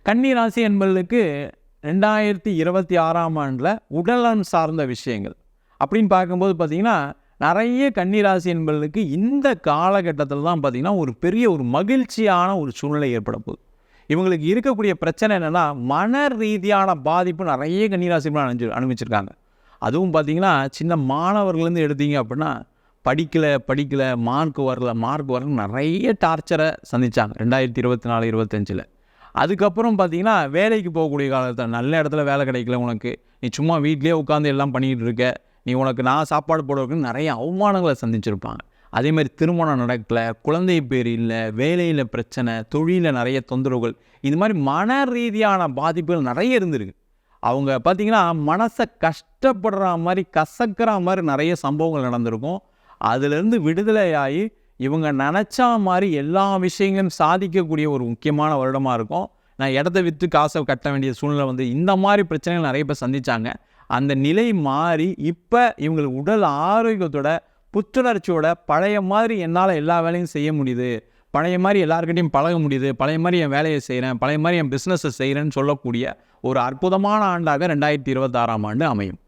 கன்னி ராசி என்பவர்களுக்கு 2026ஆம் ஆண்டில் உடல்நலம் சார்ந்த விஷயங்கள் அப்படின்னு பார்க்கும்போது பார்த்திங்கன்னா, நிறைய கன்னி ராசி என்பவர்களுக்கு இந்த காலகட்டத்தில் தான் பார்த்திங்கன்னா ஒரு பெரிய ஒரு மகிழ்ச்சியான ஒரு சூழ்நிலை ஏற்பட போகுது. இவங்களுக்கு இருக்கக்கூடிய பிரச்சனை என்னென்னா, மன ரீதியான பாதிப்பு நிறைய கன்னி ராசி அனுபவிச்சிருக்காங்க. அதுவும் பார்த்திங்கன்னா, சின்ன மாணவர்கள்லேருந்து எடுத்தீங்க அப்படின்னா, படிக்கலை மார்க் வரல நிறைய டார்ச்சரை சந்தித்தாங்க 2024, 25. அதுக்கப்புறம் பார்த்தீங்கன்னா, வேலைக்கு போகக்கூடிய காலத்தில் நல்ல இடத்துல வேலை கிடைக்கல உனக்கு, நீ சும்மா வீட்டிலே உட்காந்து எல்லாம் பண்ணிக்கிட்டு இருக்க, நீ உனக்கு நான் சாப்பாடு போடுறதுக்குன்னு நிறைய அவமானங்களை சந்திச்சிருப்பாங்க. அதேமாதிரி திருமணம் நடக்கலை, குழந்தை பேர் இல்லை, வேலையில் பிரச்சனை, தொழிலில் நிறைய தொந்தரவுகள், இது மாதிரி மன ரீதியான பாதிப்புகள் நிறைய இருந்திருக்கு. அவங்க பார்த்திங்கன்னா மனசை கஷ்டப்படுற மாதிரி கசக்கிற மாதிரி நிறைய சம்பவங்கள் நடந்திருக்கும். அதிலிருந்து விடுதலையாகி இவங்க நினச்சா மாதிரி எல்லா விஷயங்களும் சாதிக்கக்கூடிய ஒரு முக்கியமான வருடமாக இருக்கும். நான் இடத்த விற்று காசை கட்ட வேண்டிய சூழ்நிலை இந்த மாதிரி பிரச்சனைகள் நிறைய பேர் சந்தித்தாங்க. அந்த நிலை மாறி இப்போ இவங்களுக்கு உடல் ஆரோக்கியத்தோட புத்துணர்ச்சியோட பழைய மாதிரி என்னால் எல்லா வேலையும் செய்ய முடியுது, பழைய மாதிரி எல்லாருக்கிட்டையும் பழக முடியுது, பழைய மாதிரி என் வேலையை செய்கிறேன், பழைய மாதிரி என் பிஸ்னஸை செய்கிறேன்னு சொல்லக்கூடிய ஒரு அற்புதமான ஆண்டாக 2026ஆம் ஆண்டு அமையும்.